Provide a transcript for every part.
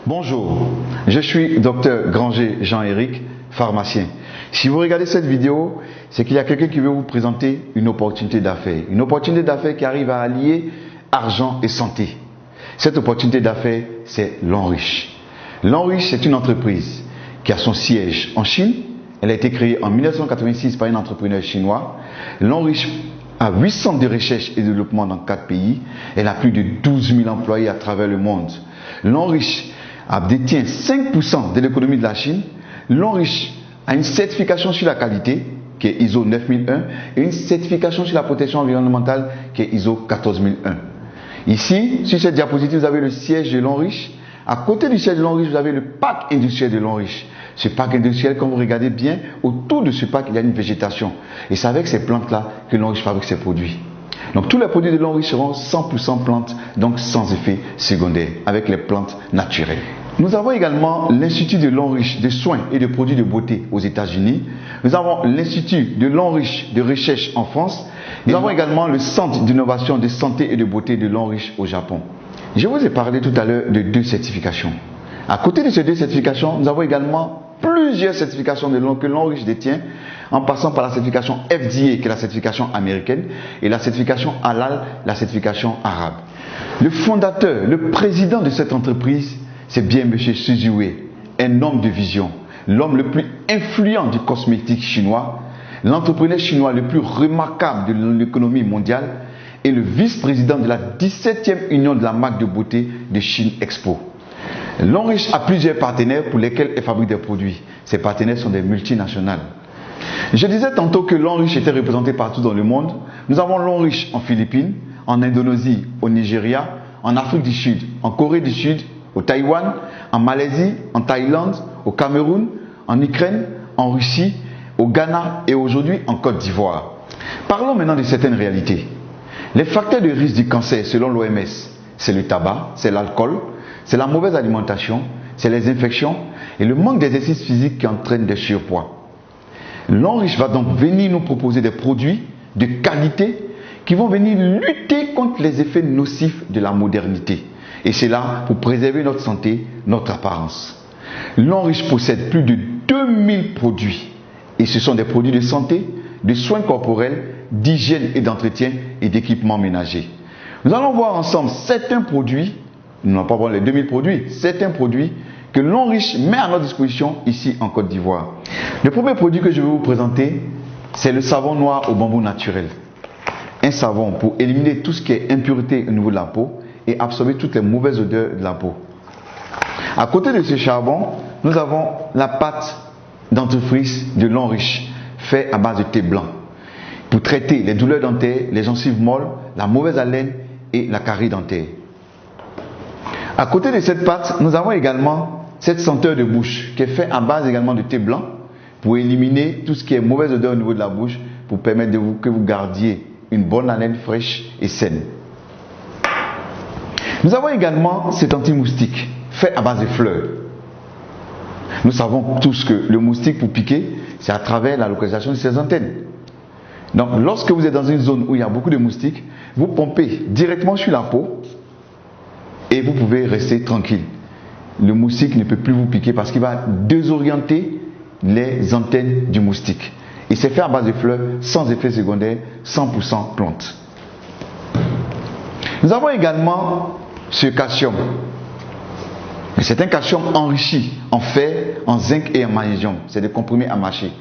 Bonjour, je suis Dr Granger Jean-Éric, pharmacien. Si vous regardez cette vidéo, c'est qu'il y a quelqu'un qui veut vous présenter une opportunité d'affaires. Une opportunité d'affaires qui arrive à allier argent et santé. Cette opportunité d'affaires, c'est L'Enriche. L'Enriche, c'est une entreprise qui a son siège en Chine. Elle a été créée en 1986 par un entrepreneur chinois. L'Enriche a 8 centres de recherche et de développement dans 4 pays. Elle a plus de 12 000 employés à travers le monde. L'Enriche détient 5% de l'économie de la Chine. L'Enriche a une certification sur la qualité qui est ISO 9001 et une certification sur la protection environnementale qui est ISO 14001. Ici, sur cette diapositive, vous avez le siège de L'Enriche. À côté du siège de L'Enriche, vous avez le parc industriel de L'Enriche. Ce parc industriel, quand vous regardez bien, autour de ce parc, il y a une végétation. Et c'est avec ces plantes-là que L'Enriche fabrique ses produits. Donc tous les produits de L'Enriche seront 100% plantes, donc sans effet secondaire, avec les plantes naturelles. Nous avons également l'Institut de L'Enriche de soins et de produits de beauté aux États-Unis. Nous avons l'Institut de L'Enriche de recherche en France. Nous avons également le Centre d'innovation de santé et de beauté de L'Enriche au Japon. Je vous ai parlé tout à l'heure de 2 certifications. À côté de ces 2 certifications, nous avons également plusieurs certifications que L'Enriche détient, en passant par la certification FDA, qui est la certification américaine, et la certification Halal, la certification arabe. Le fondateur, le président de cette entreprise, c'est bien M. Su Wei, un homme de vision, l'homme le plus influent du cosmétique chinois, l'entrepreneur chinois le plus remarquable de l'économie mondiale et le vice-président de la 17e union de la marque de beauté de Chine Expo. L'Enriche a plusieurs partenaires pour lesquels elle fabrique des produits. Ces partenaires sont des multinationales. Je disais tantôt que L'Enriche était représenté partout dans le monde. Nous avons L'Enriche en Philippines, en Indonésie, au Nigeria, en Afrique du Sud, en Corée du Sud, au Taïwan, en Malaisie, en Thaïlande, au Cameroun, en Ukraine, en Russie, au Ghana et aujourd'hui en Côte d'Ivoire. Parlons maintenant de certaines réalités. Les facteurs de risque du cancer selon l'OMS, c'est le tabac, c'est l'alcool, c'est la mauvaise alimentation, c'est les infections et le manque d'exercice physique qui entraîne des surpoids. L'Enriche va donc venir nous proposer des produits de qualité qui vont venir lutter contre les effets nocifs de la modernité. Et c'est là pour préserver notre santé, notre apparence. L'Enriche possède plus de 2000 produits. Et ce sont des produits de santé, de soins corporels, d'hygiène et d'entretien et d'équipements ménagers. Nous allons voir ensemble certains produits, nous n'allons pas voir les 2000 produits, certains produits que L'Enriche met à notre disposition ici en Côte d'Ivoire. Le premier produit que je vais vous présenter, c'est le savon noir au bambou naturel. Un savon pour éliminer tout ce qui est impureté au niveau de la peau et absorber toutes les mauvaises odeurs de la peau. À côté de ce charbon, nous avons la pâte dentifrice de L'Enriche, faite à base de thé blanc, pour traiter les douleurs dentaires, les gencives molles, la mauvaise haleine et la carie dentaire. À côté de cette pâte, nous avons également cette senteur de bouche, qui est faite à base également de thé blanc, pour éliminer tout ce qui est mauvaise odeur au niveau de la bouche, pour permettre que vous gardiez une bonne haleine fraîche et saine. Nous avons également cet anti-moustique fait à base de fleurs. Nous savons tous que le moustique pour piquer, c'est à travers la localisation de ses antennes. Donc lorsque vous êtes dans une zone où il y a beaucoup de moustiques, vous pompez directement sur la peau et vous pouvez rester tranquille. Le moustique ne peut plus vous piquer parce qu'il va désorienter les antennes du moustique. Et c'est fait à base de fleurs, sans effet secondaire, 100% plante. Nous avons également ce calcium. C'est un calcium enrichi en fer, en zinc et en magnésium. C'est des comprimés à mâcher.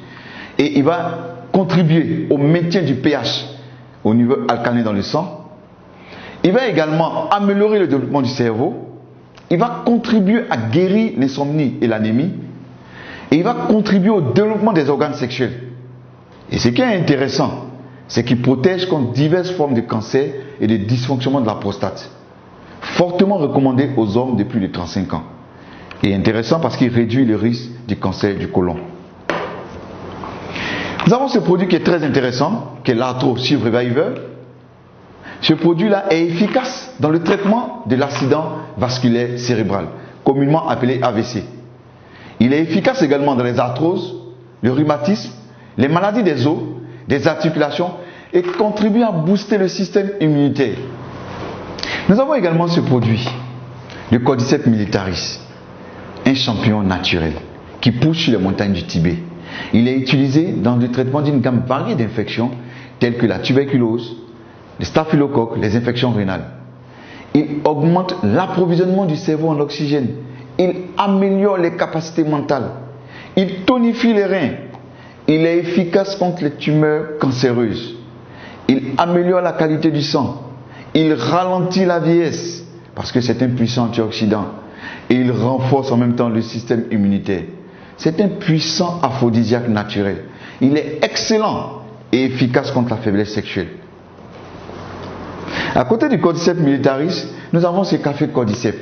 Et il va contribuer au maintien du pH au niveau alcalin dans le sang. Il va également améliorer le développement du cerveau. Il va contribuer à guérir l'insomnie et l'anémie. Et il va contribuer au développement des organes sexuels. Et ce qui est intéressant, c'est qu'il protège contre diverses formes de cancer et de dysfonctionnement de la prostate. Fortement recommandé aux hommes de plus de 35 ans. Et intéressant parce qu'il réduit le risque du cancer du côlon. Nous avons ce produit qui est très intéressant, qui est l'Arthro Reviver. Ce produit-là est efficace dans le traitement de l'accident vasculaire cérébral, communément appelé AVC. Il est efficace également dans les arthroses, le rhumatisme, les maladies des os, des articulations et contribue à booster le système immunitaire. Nous avons également ce produit, le Cordyceps militaris. un champignon naturel qui pousse sur les montagnes du Tibet. Il est utilisé dans le traitement d'une gamme variée d'infections telles que la tuberculose, le staphylocoque, les infections rénales. Il augmente l'approvisionnement du cerveau en oxygène. Il améliore les capacités mentales. Il tonifie les reins. Il est efficace contre les tumeurs cancéreuses. Il améliore la qualité du sang. Il ralentit la vieillesse parce que c'est un puissant antioxydant. Et il renforce en même temps le système immunitaire. C'est un puissant aphrodisiaque naturel. Il est excellent et efficace contre la faiblesse sexuelle. À côté du Cordyceps militaris, nous avons ce café Cordyceps.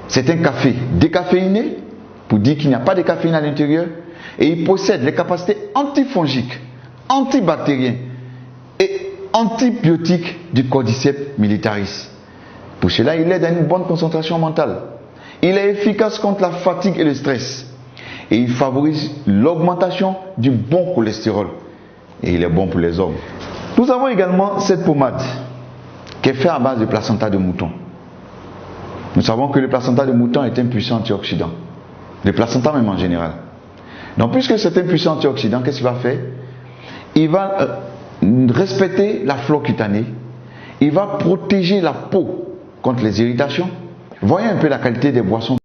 C'est un café décaféiné, pour dire qu'il n'y a pas de caféine à l'intérieur, et il possède les capacités antifongiques, antibactériennes et antibiotiques du Cordyceps militaris. Pour cela, il aide à une bonne concentration mentale. Il est efficace contre la fatigue et le stress. Et il favorise l'augmentation du bon cholestérol. Et il est bon pour les hommes. Nous avons également cette pommade qui est faite à base de placenta de mouton. Nous savons que le placenta de mouton est un puissant antioxydant. Le placenta même en général. Donc puisque c'est un puissant antioxydant, qu'est-ce qu'il va faire? Il va respecter la flore cutanée. Il va protéger la peau contre les irritations. Voyez un peu la qualité des boissons